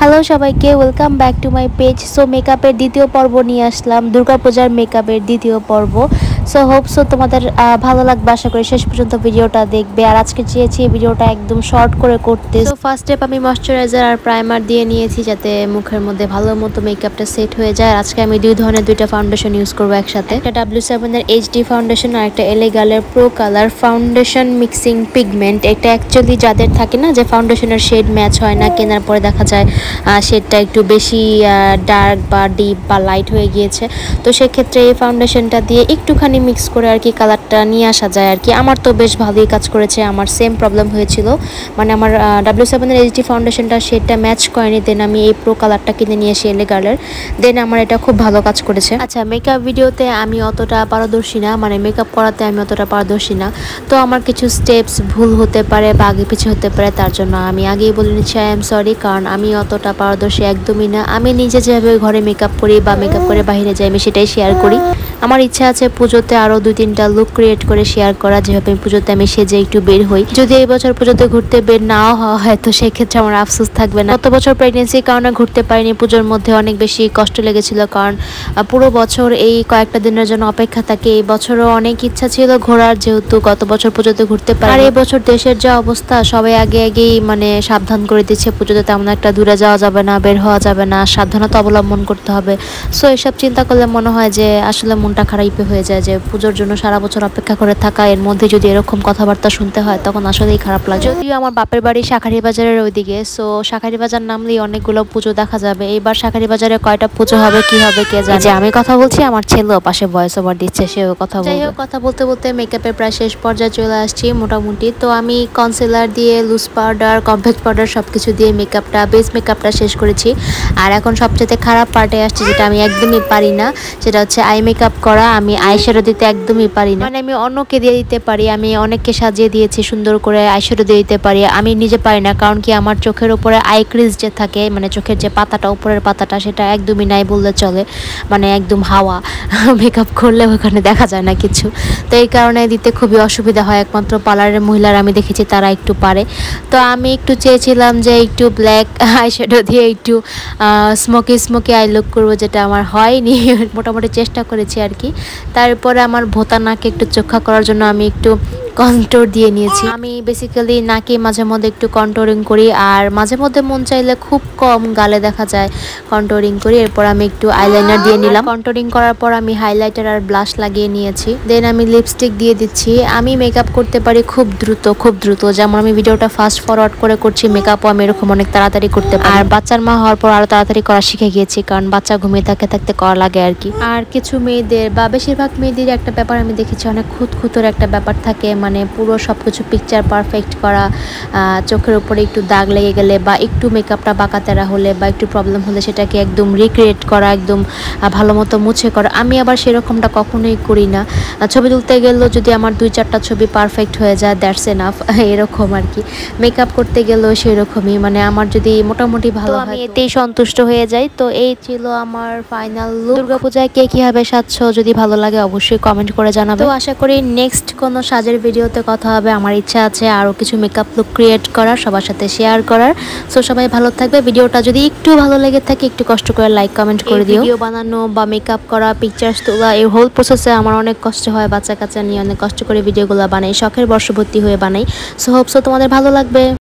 Hello সবাইকে, welcome back to my page. So মেকআপের দ্বিতীয় পর্ব নিয়ে আসলাম, দুর্গাপূজার মেকআপের দ্বিতীয় পর্ব। সো হোপসো তোমাদের ভালো লাগবে, আশা করি শেষ পর্যন্ত ভিডিওটা দেখবে। আর আজকে চেয়েছি ভিডিওটা একদম শর্ট করে করতে। সো ফার্স্ট স্টেপ আমি ময়শ্চারাইজার আর প্রাইমার দিয়ে নিয়েছি যাতে মুখের মধ্যে ভালো মতো মেকআপটা সেট হয়ে যায়। আর আজকে আমি দুই ধরনের দুইটা ফাউন্ডেশন ইউজ করবো একসাথে, একটা W7 এর HD ফাউন্ডেশন আর একটা LA গার্লের pro colour foundation mixing pigment. এটা অ্যাকচুয়ালি যাদের থাকে না যে ফাউন্ডেশনের শেড ম্যাচ হয় না, কেনার পরে দেখা যায় শেডটা একটু বেশি ডার্ক বা ডিপ বা লাইট হয়ে গিয়েছে, তো সেক্ষেত্রে এই ফাউন্ডেশনটা দিয়ে একটুখানি মিক্স করে আর কি কালারটা নিয়ে আসা যায় আর কি। আমার তো বেশ ভালোই কাজ করেছে, আমার সেম প্রবলেম হয়েছিল, মানে আমার W7 এর HD ফাউন্ডেশনটা শেডটা ম্যাচ করেনি। দেন আমি এই প্রো কালারটা কিনে নিয়ে এসে LA গার্লের, দেন আমার এটা খুব ভালো কাজ করেছে। আচ্ছা, মেকআপ ভিডিওতে আমি অতটা পারদর্শী না, মানে মেকআপ করাতে আমি অতটা পারদর্শী না, তো আমার কিছু স্টেপস ভুল হতে পারে বা আগে পিছিয়ে হতে পারে, তার জন্য আমি আগেই বলে নিচ্ছি আই এম সরি, কারণ আমি অতটা পারদর্শী একদমই না। আমি নিজে যেভাবে ঘরে মেকআপ করি বা মেকআপ করে বাইরে যাই আমি সেটাই শেয়ার করি। আমার ইচ্ছা আছে পুজোতে আরও 2-3টা লুক ক্রিয়েট করে শেয়ার করা, যেভাবে পুজোতে আমি সেজে একটু বের হই। যদি এই বছর পুজোতে ঘুরতে বের নাও হওয়া হয় তো সেক্ষেত্রে আমার আফসোস থাকবে না। গত বছর প্রেগনেন্সির কারণে ঘুরতে পারিনি, পুজোর মধ্যে অনেক বেশি কষ্ট লেগেছিল, কারণ পুরো বছর এই কয়েকটা দিনের জন্য অপেক্ষা থাকে। এই বছরও অনেক ইচ্ছা ছিল ঘোরার, যেহেতু গত বছর পুজোতে ঘুরতে পারি। আর এই বছর দেশের যা অবস্থা, সবাই আগেই মানে সাবধান করে দিচ্ছে, পুজোতে তেমন একটা দূরে যাওয়া যাবে না, বের হওয়া যাবে না, সাবধানতা অবলম্বন করতে হবে। সো এসব চিন্তা করলে মনে হয় যে আসলে মনটা খারাপই হয়ে যায়, যে পুজোর জন্য সারা বছর অপেক্ষা করে থাকা, এর মধ্যে যদি এরকম কথাবার্তা শুনতে হয় তখন আসলেই খারাপ লাগে। যদিও আমার বাপের বাড়ি শাঁখারি বাজারের ওইদিকে, সো শাঁখারি বাজার নামলেই অনেকগুলো পুজো দেখা যাবে। এইবার শাঁখারি বাজারে কয়টা পুজো হবে কি হবে কে জানে। যে আমি কথা বলছি, আমার ছেলেও পাশে ভয়েস ওভার দিচ্ছে, সেও কথা বলবে। যাই হোক, কথা বলতে বলতে মেকআপের প্রায় শেষ পর্যায়ে চলে আসছি মোটামুটি। তো আমি কনসিলার দিয়ে, লুজ পাউডার, কম্প্যাক্ট পাউডার সবকিছু দিয়ে মেকআপটা, বেস মেকআপটা শেষ করেছি। আর এখন সবচেয়ে খারাপ পার্টে আসছে, যেটা আমি একদমই পারি না, সেটা হচ্ছে আই মেকআপ করা। আমি আইশ্যাডো দিতে একদমই পারি না, মানে আমি অন্যকে দিয়ে দিতে পারি, আমি অনেককে সাজিয়ে দিয়েছি সুন্দর করে, আইশ্যাডো দিয়ে দিতে পারি, আমি নিজে পারি না। কারণ কি, আমার চোখের উপরে আই ক্রিজ যে থাকে, মানে চোখের যে পাতাটা, উপরের পাতাটা, সেটা একদমই নাই বললে চলে, মানে একদম হাওয়া। মেকআপ করলে ওখানে দেখা যায় না কিছু, তো এই কারণে দিতে খুবই অসুবিধা হয়। একমাত্র পার্লারের মহিলারা আমি দেখেছি তারা একটু পারে। তো আমি একটু চেয়েছিলাম যে একটু ব্ল্যাক আইশ্যাডো দিয়ে একটু স্মোকি আই লুক করবো, যেটা আমার হয়নি। মোটামুটি চেষ্টা করেছি আর কি। তারপরে আমার ভোতা নাকে একটু চোখা করার জন্য আমি একটু কন্ট্রোর দিয়ে নিয়েছি। আমি বেসিক্যালি নাকে মাঝে মধ্যে একটু কন্ট্রোরিং করি, আর মাঝে মধ্যে মন চাইলে খুব কম গালে দেখা যায় কন্ট্রোরিং করি। এরপর আমি একটু আইলাইনার দিয়ে নিলাম। কন্ট্রোরিং করার পর আমি হাইলাইটার আর ব্লাশ লাগিয়ে নিয়েছি। দেন আমি লিপস্টিক দিয়ে দিচ্ছি। আমি মেকআপ করতে পারি খুব দ্রুত, যেমন আমি ভিডিওটা ফাস্ট ফরওয়ার্ড করে করছি, মেকআপও আমি এরকম অনেক তাড়াতাড়ি করতে পারি। আর বাচ্চার মা হওয়ার পর আরো তাড়াতাড়ি করা শিখে গিয়েছি, কারণ বাচ্চা ঘুমিয়ে থাকতে করা লাগে আর কি। আর কিছু মেয়েদের বা বেশিরভাগ মেয়েদের একটা ব্যাপার আমি দেখেছি, অনেক খুঁতখুঁতোর একটা ব্যাপার থাকে, মানে পুরো সবকিছু পিকচার পারফেক্ট করা, চোখের উপরে একটু দাগ লেগে গেলে বা একটু মেকআপটা বাঁকাতেরা হলে বা একটু প্রবলেম হলে সেটাকে একদম রিক্রিয়েট করা, একদম ভালো মতো মুছে করা। আমি আবার সেরকমটা কখনোই করি না। ছবি তুলতে গেলেও যদি আমার 2-4টা ছবি পারফেক্ট হয়ে যায়, দ্যাটস এনাফ, এরকম আর কি। মেকআপ করতে গেলেও সেরকমই, মানে আমার যদি মোটামুটি ভালো হয় আমি এতেই সন্তুষ্ট হয়ে যাই। তো এই ছিল আমার ফাইনাল লুক। দুর্গাপূজায় কে কীভাবে সাজছো, যদি ভালো লাগে অবশ্যই কমেন্ট করে জানাবে। তো আশা করি নেক্সট কোনো সাজের ভিডিওতে কথা হবে। আমার ইচ্ছা আছে আরও কিছু মেকআপ লুক ক্রিয়েট করার, সবার সাথে শেয়ার করার। সো সবাই ভালো থাকবে। ভিডিওটা যদি একটু ভালো লেগে থাকে একটু কষ্ট করে লাইক কমেন্ট করে দিও। ভিডিও বানানো বা মেকআপ করা, পিকচার্স তোলা, এই হোল প্রসেসে আমার অনেক কষ্ট হয়। বাচ্চা কাচ্চা নিয়ে অনেক কষ্ট করে ভিডিওগুলো বানাই, শখের বশবর্তী হয়ে বানাই। সো হোপসো তোমাদের ভালো লাগবে।